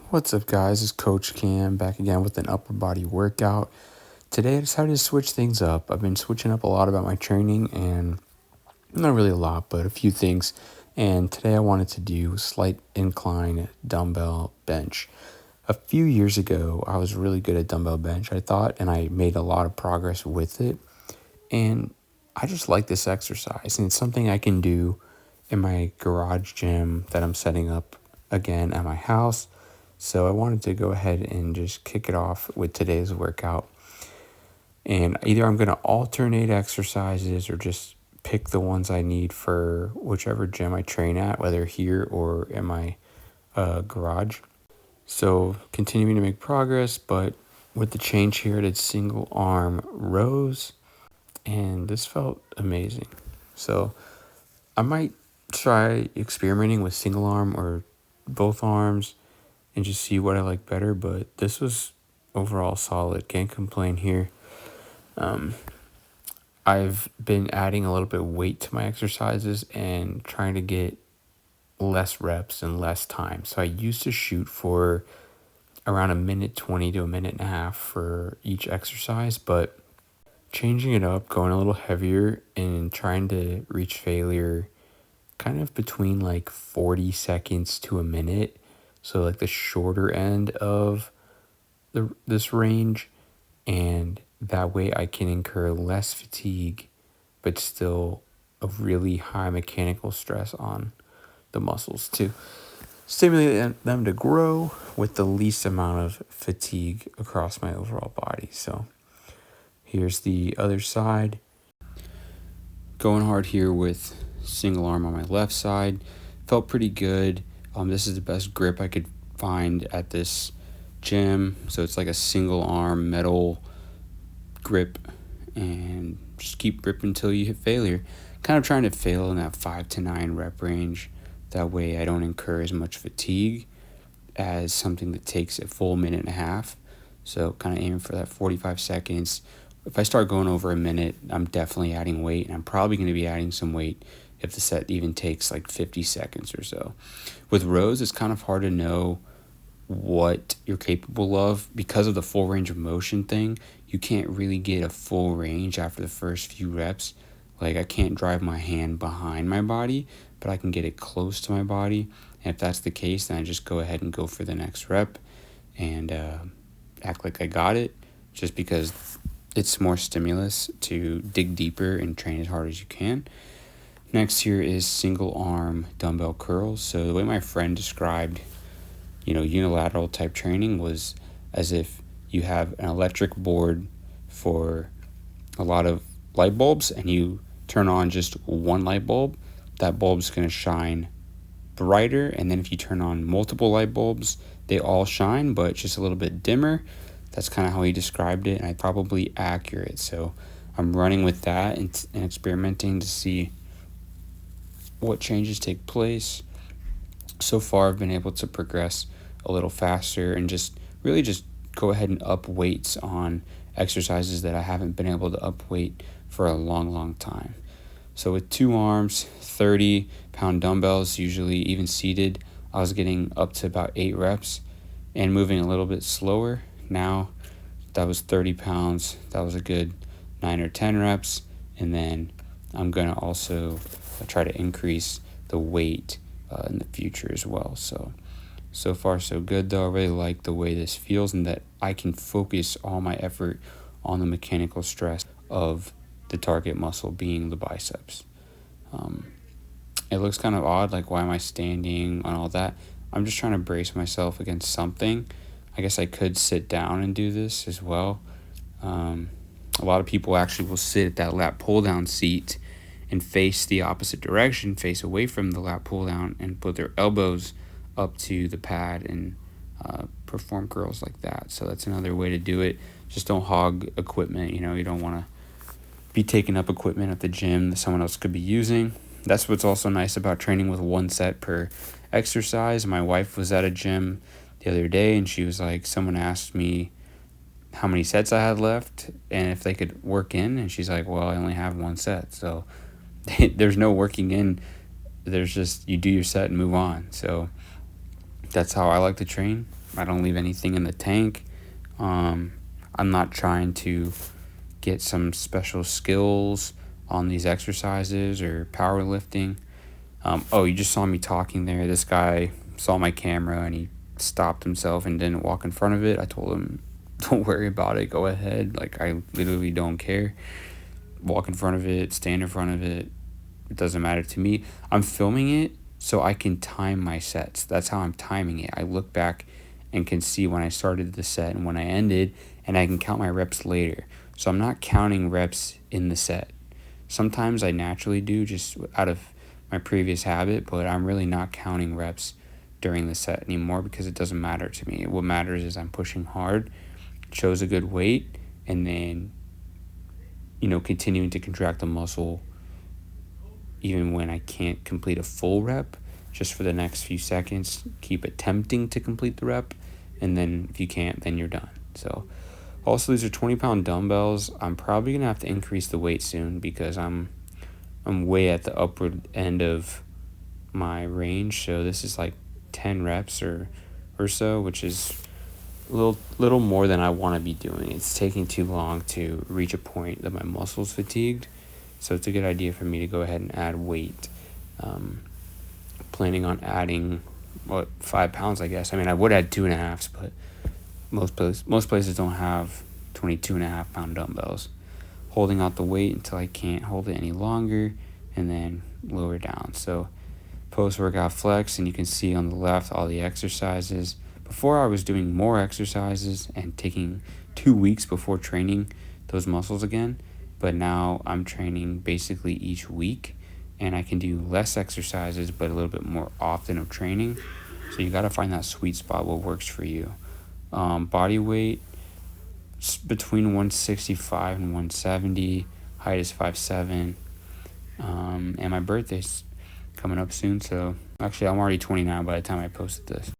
What's up, guys? It's Coach Cam back again with an upper body workout. Today I decided to switch things up. I've been switching up a lot about my training, and not really a lot, but a few things. And today I wanted to do slight incline dumbbell bench. A few years ago, I was really good at dumbbell bench, I thought, and I made a lot of progress with it. And I just like this exercise, and it's something I can do in my garage gym that I'm setting up again at my house. So I wanted to go ahead and just kick it off with today's workout. And either I'm going to alternate exercises or just pick the ones I need for whichever gym I train at, whether here or in my garage. So continuing to make progress, but with the change here, I did single arm rows, and this felt amazing. So I might try experimenting with single arm or both arms and just see what I like better, but this was overall solid. Can't complain here. I've been adding a little bit of weight to my exercises and trying to get less reps and less time. So I used to shoot for around a minute 20 to a minute and a half for each exercise, but changing it up, going a little heavier and trying to reach failure kind of between like 40 seconds to a minute. So like the shorter end of this range, and that way I can incur less fatigue but still a really high mechanical stress on the muscles to stimulate them to grow with the least amount of fatigue across my overall body. So here's the other side. Going hard here with single arm on my left side. Felt pretty good. This is the best grip I could find at this gym. So it's like a single arm metal grip, and just keep gripping until you hit failure. Kind of trying to fail in that 5 to 9 rep range. That way I don't incur as much fatigue as something that takes a full minute and a half. So kind of aiming for that 45 seconds. If I start going over a minute, I'm definitely adding weight, and I'm probably going to be adding some weight if the set even takes like 50 seconds or so. With rows, it's kind of hard to know what you're capable of because of the full range of motion thing. You can't really get a full range after the first few reps. Like I can't drive my hand behind my body, but I can get it close to my body. And if that's the case, then I just go ahead and go for the next rep and act like I got it, just because it's more stimulus to dig deeper and train as hard as you can. Next here is single arm dumbbell curls. So the way my friend described, unilateral type training was as if you have an electric board for a lot of light bulbs and you turn on just one light bulb, that bulb's going to shine brighter. And then if you turn on multiple light bulbs, they all shine, but just a little bit dimmer. That's kind of how he described it, and probably accurate. So I'm running with that and experimenting to see what changes take place. So far, I've been able to progress a little faster and just really just go ahead and up weights on exercises that I haven't been able to up weight for a long, long time. So with 2 arms, 30-pound dumbbells, usually even seated, I was getting up to about 8 reps and moving a little bit slower. Now that was 30 pounds. That was a good 9 or 10 reps. And then I'm going to also try to increase the weight in the future as well. So far so good though. I really like the way this feels, and that I can focus all my effort on the mechanical stress of the target muscle being the biceps. It looks kind of odd, like why am I standing on all that? I'm just trying to brace myself against something. I guess I could sit down and do this as well. A lot of people actually will sit at that lat pull down seat and face the opposite direction, face away from the lat pull down, and put their elbows up to the pad and perform curls like that. So that's another way to do it. Just don't hog equipment. You don't want to be taking up equipment at the gym that someone else could be using. That's what's also nice about training with 1 set per exercise. My wife was at a gym the other day, and she was like, someone asked me how many sets I had left and if they could work in, and she's like, well, I only have 1 set. So there's no working in. There's just, you do your set and move on. So that's how I like to train. I don't leave anything in the tank. I'm not trying to get some special skills on these exercises or powerlifting. Oh, you just saw me talking there. This guy saw my camera and he stopped himself and didn't walk in front of it. I told him, don't worry about it. Go ahead. Like, I literally don't care. Walk in front of it, stand in front of it. It doesn't matter to me. I'm filming it so I can time my sets. That's how I'm timing it. I look back and can see when I started the set and when I ended, and I can count my reps later. So I'm not counting reps in the set. Sometimes I naturally do just out of my previous habit, but I'm really not counting reps during the set anymore because it doesn't matter to me. What matters is I'm pushing hard, shows a good weight, and then, continuing to contract the muscle even when I can't complete a full rep, just for the next few seconds. Keep attempting to complete the rep, and then if you can't, then you're done. So also, these are 20-pound dumbbells. I'm probably gonna have to increase the weight soon because I'm way at the upward end of my range. So this is like 10 reps or so, which is a little more than I want to be doing. It's taking too long to reach a point that my muscles fatigued. So it's a good idea for me to go ahead and add weight. Planning on adding 5 pounds, I guess. I mean, I would add 2.5s, but most places don't have 22.5-pound dumbbells. Holding out the weight until I can't hold it any longer, and then lower down. So post-workout flex, and you can see on the left all the exercises. Before, I was doing more exercises and taking 2 weeks before training those muscles again, but now I'm training basically each week, and I can do less exercises but a little bit more often of training. So you got to find that sweet spot, what works for you. Body weight between 165 and 170. Height is 5'7". And my birthday's coming up soon, so actually I'm already 29 by the time I posted this.